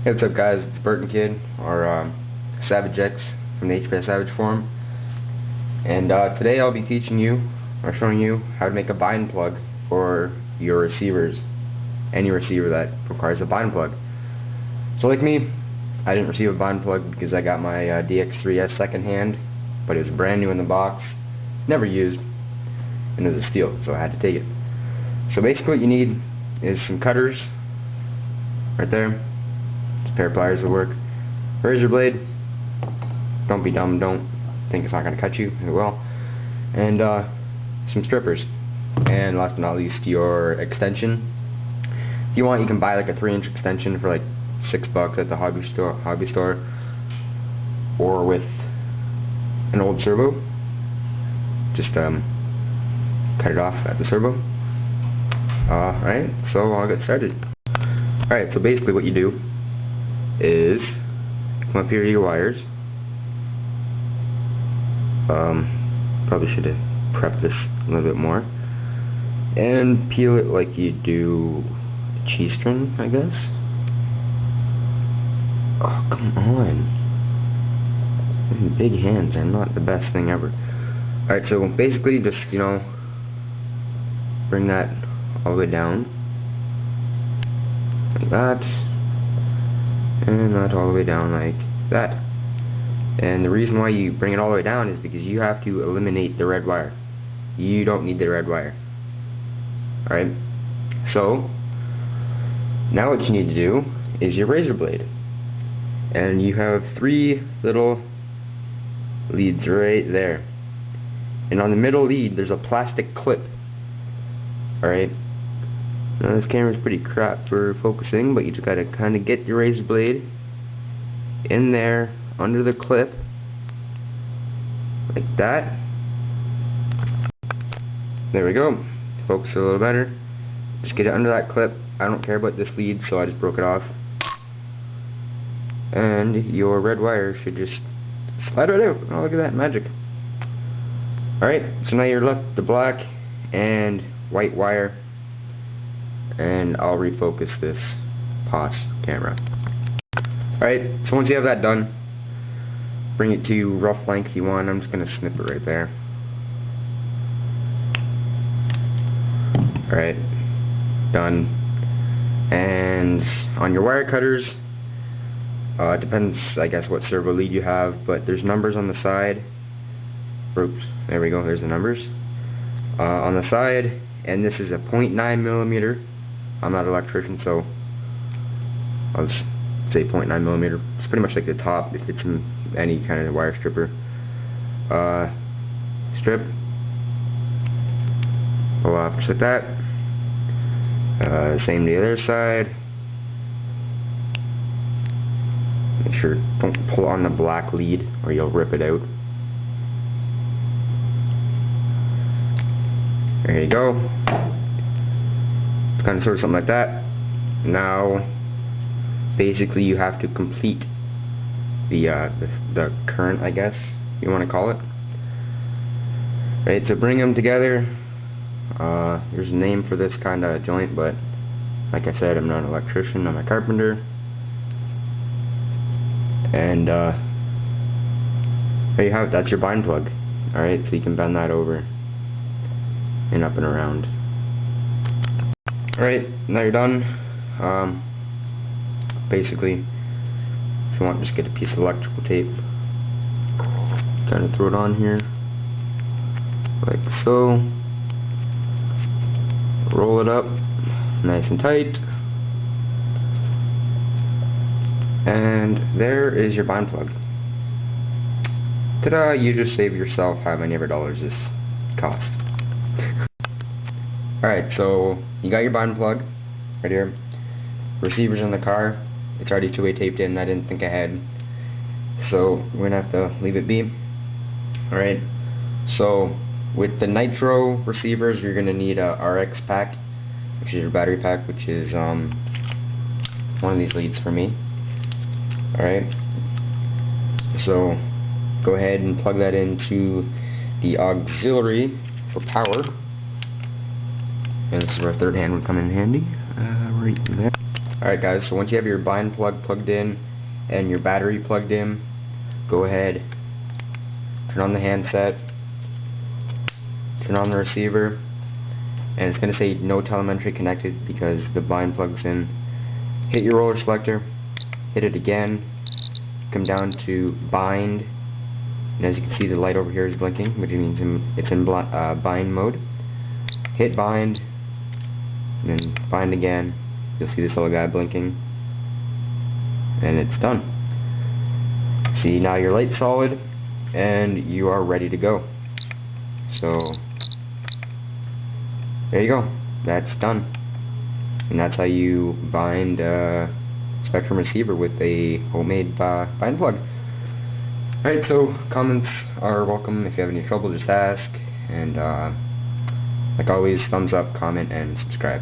Hey, what's up guys, it's Burton Kid, or Savage X from the HPS Savage forum. And today I'll be teaching you, or showing you, how to make a bind plug for your receivers. Any receiver that requires a bind plug. So like me, I didn't receive a bind plug because I got my DX3S secondhand, but it was brand new in the box, never used, and it was a steal, so I had to take it. So basically what you need is some cutters, right there. A pair of pliers will work. Razor blade. Don't be dumb. Don't think it's not going to cut you. It will. And some strippers. And last but not least, your extension. If you want, you can buy like a 3-inch extension for like $6 at the hobby store, or with an old servo. Just cut it off at the servo. Alright, so I'll get started. Alright, so basically what you do is come up here to your wires. Probably should have prepped this a little bit more, and peel it like you do a cheese string, I guess. Oh, come on. Big hands are not the best thing ever. Alright, so basically just, bring that all the way down like that, and that all the way down like that. And the reason why you bring it all the way down is because you have to eliminate the red wire. You don't need the red wire. Alright, so now what you need to do is your razor blade, and you have 3 little leads right there, and on the middle lead there's a plastic clip. Alright, now this camera's pretty crap for focusing, but you just gotta kinda get your razor blade in there under the clip like that. There we go. Focus a little better. Just get it under that clip. I don't care about this lead, so I just broke it off, and your red wire should just slide right out. Oh, look at that magic. Alright, so now you're left the black and white wire, and I'll refocus this POS camera. Alright, so once you have that done, bring it to rough length you want. I'm just going to snip it right there. Alright, done. And on your wire cutters, it depends, I guess, what servo lead you have, but there's numbers on the side. Oops, there we go, there's the numbers. On the side, and this is a 0.9 millimeter. I'm not an electrician, so I'll just say 0.9 millimeter. It's pretty much like the top if it's in any kind of wire stripper. Strip. Pull off just like that. Same to the other side. Make sure don't pull on the black lead or you'll rip it out. There you go. It's kind of sort of something like that. Now basically you have to complete the current, I guess you want to call it. Right, to bring them together, there's a name for this kind of joint, but like I said, I'm not an electrician, I'm a carpenter. And there you have it, that's your bind plug. Alright, so you can bend that over and up and around. Alright, now you're done. Basically, if you want, just get a piece of electrical tape, kind of throw it on here like so, roll it up nice and tight, and there is your bind plug. Ta-da! You just saved yourself how many ever dollars this cost. Alright, so you got your bind plug right here. Receiver's in the car. It's already 2-way taped in. I didn't think ahead, so we're gonna have to leave it be. Alright, so with the nitro receivers, you're gonna need a RX pack, which is your battery pack, which is one of these leads for me. Alright, so go ahead and plug that into the auxiliary for power, and this is where a third hand would come in handy, right there. Alright guys, so once you have your bind plug plugged in and your battery plugged in, go ahead, turn on the handset, turn on the receiver, and it's going to say no telemetry connected because the bind plug's in. Hit your roller selector, hit it again, come down to bind, and as you can see the light over here is blinking, which means it's in bind mode. Hit bind, and then bind again. You'll see this little guy blinking, and it's done. See, now your light's solid and you are ready to go. So there you go, that's done. And that's how you bind a Spectrum receiver with a homemade bind plug. Alright, so comments are welcome. If you have any trouble, just ask. And like always, thumbs up, comment, and subscribe.